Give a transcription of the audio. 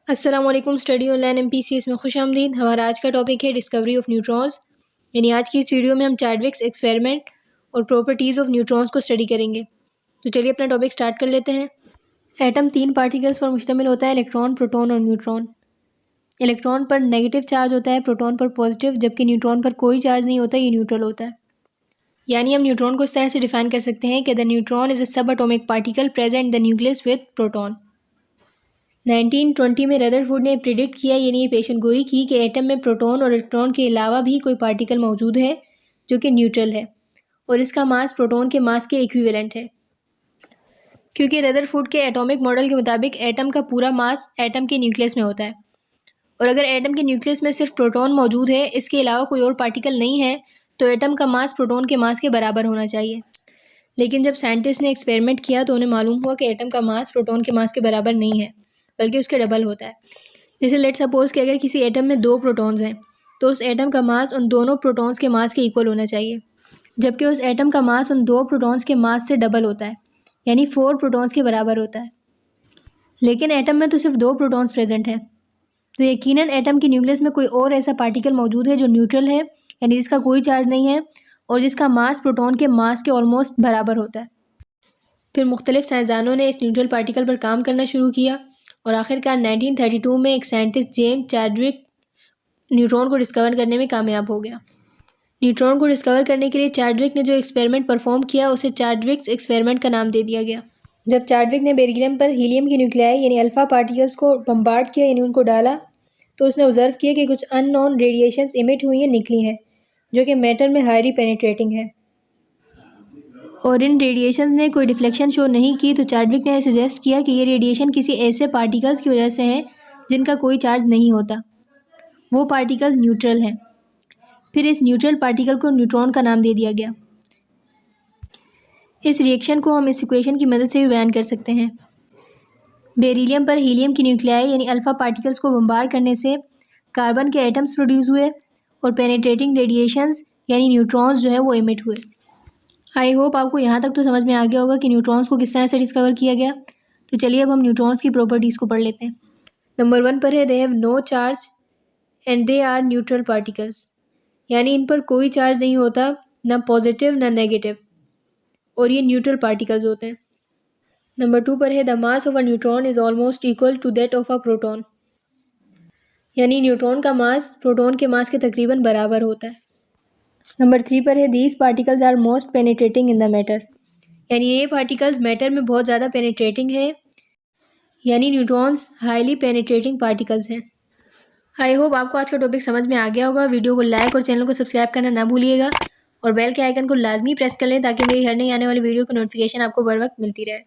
अस्सलाम वालेकुम। Study online MPCS में खुश आमदीद। हमारा आज का टॉपिक है डिस्कवरी ऑफ न्यूट्रॉन्स। यानी आज की इस वीडियो में हम चार्डविक्स एक्सपेरिमेंट और प्रॉपर्टीज़ ऑफ न्यूट्रॉन्स को स्टडी करेंगे। तो चलिए अपना टॉपिक स्टार्ट कर लेते हैं। एटम 3 पार्टिकल्स पर मुश्तमिल होता है, इलेक्ट्रॉन, प्रोटॉन और न्यूट्रॉन। इलेक्ट्रॉन पर नेगेटिव चार्ज होता है, प्रोटॉन पर पॉजिटिव, जबकि न्यूट्रॉन पर कोई चार्ज नहीं होता, ये न्यूट्रल होता है। यानी हम न्यूट्रॉन को इस तरह से डिफाइन कर सकते हैं कि द न्यूट्रॉन इज़ अ सब atomic particle present the nucleus with proton. 1920 में रदरफोर्ड ने प्रिडिक्ट किया, यानी ये पेशन गोई की कि एटम में प्रोटॉन और इलेक्ट्रॉन के अलावा भी कोई पार्टिकल मौजूद है जो कि न्यूट्रल है और इसका मास प्रोटॉन के मास के इक्विवेलेंट है। क्योंकि रदरफोर्ड के एटॉमिक मॉडल के मुताबिक एटम का पूरा मास एटम के न्यूक्लियस में होता है और अगर एटम के न्यूक्लियस में सिर्फ प्रोटॉन मौजूद है, इसके अलावा कोई और पार्टिकल नहीं है, तो एटम का मास प्रोटॉन के मास के बराबर होना चाहिए। लेकिन जब साइंटिस्ट ने एक्सपेरिमेंट किया तो उन्हें मालूम हुआ कि एटम का मास प्रोटॉन के मास के बराबर नहीं है, बल्कि उसके डबल होता है। जैसे लेट सपोज कि अगर किसी एटम में 2 प्रोटॉन्स हैं तो उस एटम का मास उन दोनों प्रोटॉन्स के मास के इक्वल होना चाहिए, जबकि उस एटम का मास उन 2 प्रोटॉन्स के मास से डबल होता है, यानी 4 प्रोटॉन्स के बराबर होता है। लेकिन एटम में तो सिर्फ 2 प्रोटॉन्स प्रेजेंट हैं, तो यकीनन एटम के न्यूक्लियस में कोई और ऐसा पार्टिकल मौजूद है जो न्यूट्रल है, यानी जिसका कोई चार्ज नहीं है और जिसका मास प्रोटॉन के मास के ऑलमोस्ट बराबर होता है। फिर मुख्तलिफ साइंसदानों ने इस न्यूट्रल पार्टिकल पर काम करना शुरू किया और आखिरकार 1932 में एक साइंटिस्ट जेम्स चार्डविक न्यूट्रॉन को डिस्कवर करने में कामयाब हो गया। न्यूट्रॉन को डिस्कवर करने के लिए चार्डविक ने जो एक्सपेरिमेंट परफॉर्म किया उसे चार्डविक्स एक्सपेरिमेंट का नाम दे दिया गया। जब चार्डविक ने बेरिलियम पर हीलियम की न्यूक्लियाई यानी अल्फा पार्टिकल्स को बम्बार्ड किया, यानी उनको डाला, तो उसने ऑब्जर्व किया कि कुछ अननोन रेडिएशंस इमिट हुई हैं, निकली हैं, जो कि मैटर में हाईली पेनिट्रेटिंग है और इन रेडिएशन ने कोई डिफ्लेक्शन शो नहीं की। तो चार्डविक ने सजेस्ट किया कि ये रेडिएशन किसी ऐसे पार्टिकल्स की वजह से हैं जिनका कोई चार्ज नहीं होता, वो पार्टिकल्स न्यूट्रल हैं। फिर इस न्यूट्रल पार्टिकल को न्यूट्रॉन का नाम दे दिया गया। इस रिएक्शन को हम इस इक्वेशन की मदद से भी बयान कर सकते हैं। बेरिलियम पर हीलियम की न्यूक्लियाई यानी अल्फा पार्टिकल्स को बम्बार्ड करने से कार्बन के एटम्स प्रोड्यूस हुए और पेनिट्रेटिंग रेडिएशंस यानी न्यूट्रॉन्स जो है वो इमिट हुए। आई होप आपको यहाँ तक तो समझ में आ गया होगा कि न्यूट्रॉन्स को किस तरह से डिस्कवर किया गया। तो चलिए अब हम न्यूट्रॉन्स की प्रॉपर्टीज़ को पढ़ लेते हैं। नंबर 1 पर है they have no charge and they are neutral particles, यानी इन पर कोई चार्ज नहीं होता, ना पॉजिटिव ना नेगेटिव, और ये न्यूट्रल पार्टिकल्स होते हैं। नंबर 2 पर है the mass of a neutron is almost equal to that of a proton, यानी न्यूट्रॉन का मास प्रोटॉन के मास के तकरीबन बराबर होता है। नंबर 3 पर है these particles are most penetrating in the matter, यानी ये पार्टिकल्स मैटर में बहुत ज़्यादा पेनिट्रेटिंग है, यानी न्यूट्रॉन्स हाईली पेनिट्रेटिंग पार्टिकल्स हैं। आई होप आपको आज का टॉपिक समझ में आ गया होगा। वीडियो को लाइक और चैनल को सब्सक्राइब करना ना भूलिएगा और बेल के आइकन को लाजमी प्रेस कर लें ताकि मेरी हर नई आने वाली वीडियो की नोटिफिकेशन आपको बर वक्त मिलती रहे।